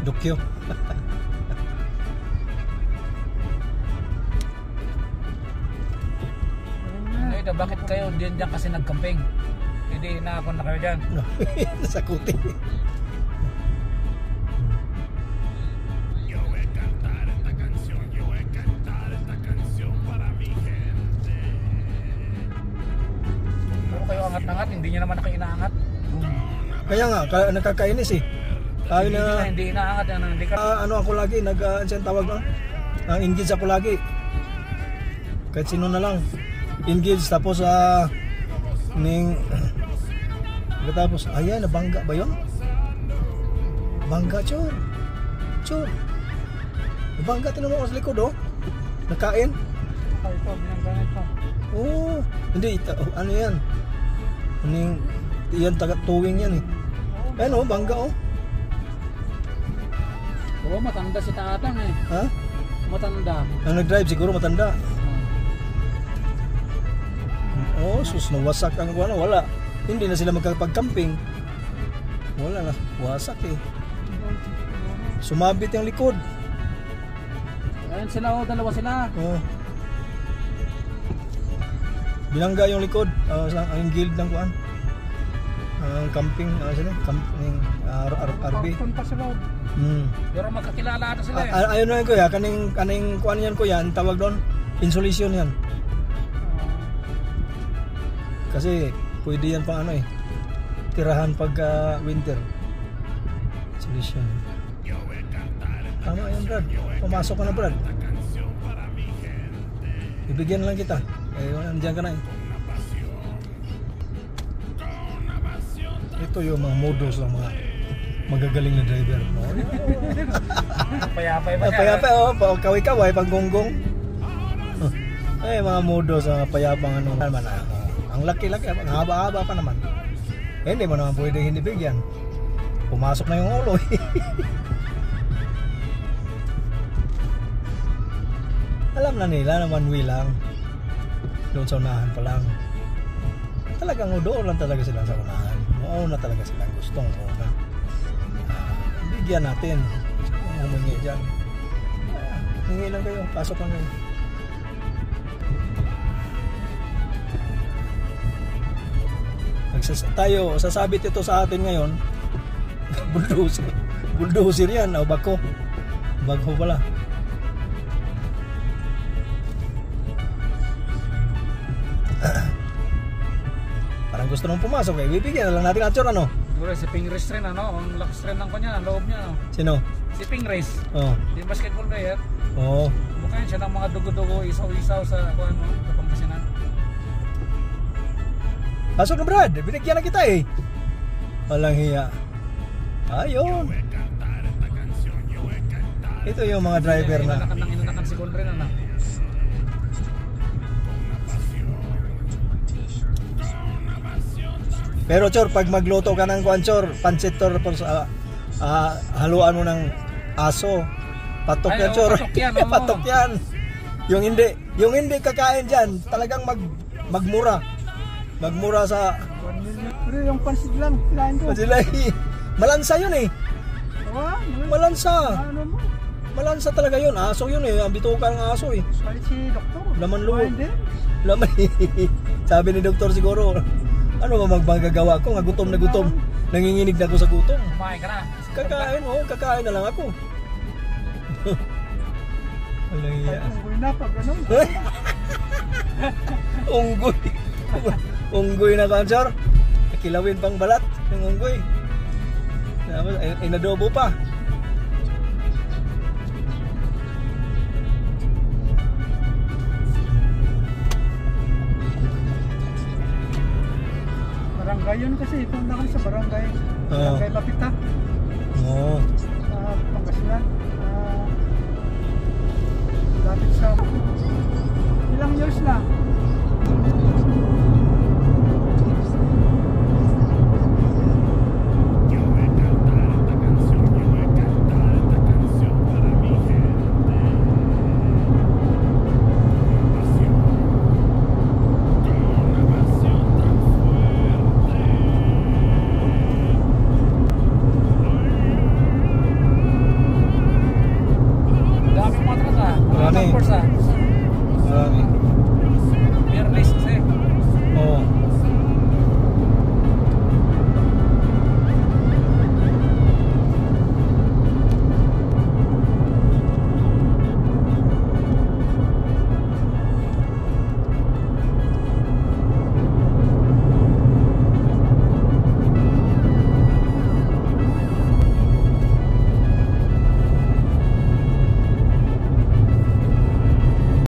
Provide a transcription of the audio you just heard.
Dokyo. Bakit kayo diyan kasi nagcamping? Hindi na kayo dyan. Sa kuti. Puro kayo angat-angat, hindi nyo naman ako inaangat. Kaya nga, nakakainis eh. Tayo na, hindi inaangat yan. Hindi ka... ano ako lagi, saan tawag na? Engage ako lagi. Kahit sino na lang. Engage, tapos tapos ayan, nabangga ba yun? Bangga, Chor. Nabangga, tinanong ko sa likod, oh. Nakain. Ito, binangganit pa. Oo. Hindi, ano yan? Yan, taga-tuwing yan eh. Ayan, oh, bangga, oh. Oo, matanda si Tatang eh. Ha? Matanda. Ang nag-drive, siguro matanda. Oh, sus, nawasak ang wala. Hindi na sila magkapag-camping. Wala na, wasak eh. Sumabit yung likod. Ayun sila, oh, dalawa sila. Oh. Binangga yung likod, ang guild ng kuan. Ang camping, camping RB. Punta sa loob. Pero magkakilala na sila eh. Ayun na yun kuya, kaning kuan yan kuya, tawag doon, insulation yan. Kasi pwede yan pang ano eh, tirahan pag winter. Solution. Tama yan, Brad. Pumasok ka na, Brad. Ibigyan lang kita. Nandiyan ka na eh. Ito yung mga modus ng mga magagaling na driver. No? Payapay pa siya. Payapay, oh. Kaway-kaway, panggonggong. Ay, mga modus, payapang ano. Ang laki-laki, ang haba-haba pa naman. Hindi mo naman pwede hindi bigyan. Pumasok na yung ulo. Alam na nila na one way lang. Doon sa unahan pa lang. Talagang doon lang talaga sila sa unahan. Mauna talaga sila. Gustong mauna. Bigyan natin. Humingi dyan. Hingi lang kayo. Pasok lang kayo. Tayo, sasabit ito sa atin ngayon. Bulldozer yan, o bako pala. Parang gusto nung pumasok eh, bibigyan na lang natin at ano? Siguro si Pingres rin ano, ang lakas rin ng kanya, ang loob niya ano. Sino? Si Pingres. Oh. Yung basketball player. Oo. Mukha siya ng mga dugo-dugo, isaw-isaw sa Kapangasinan. Pasok na, Brad, binigyan na kita eh. Walang hiya. Ayun. Ito yung mga driver na inanakan si Conren na. Pero Chor, pag magluto ka ng kuan Chor, pancit Chor, haluan mo ng aso. Patok yan, Chor. Patok yan. Yung hindi kakain diyan, talagang magmura. Magmura sa... Pero yung pansit lang, kailangan ko. Malansa yun eh. Malansa. Malansa talaga yun. Aso yun eh. Ang bituka ng aso eh. Palit si doktor. Laman loob. Laman. Sabi ni doktor siguro, ano ba magagagawa ko? Gutom na gutom. Nanginginig na ako sa gutom. Kumain ka na. Kakain na lang ako. Walang iya. Unggoy na pag ganun. Unggoy. Unggoy na kanser. Kilawin pang balat ng unggoy. Inadobo pa. Barangay yun kasi. Punta ka sa barangay. Barangay Mapita. Oo. Pangasinan. Lapit sa... Ilang years na? Of course,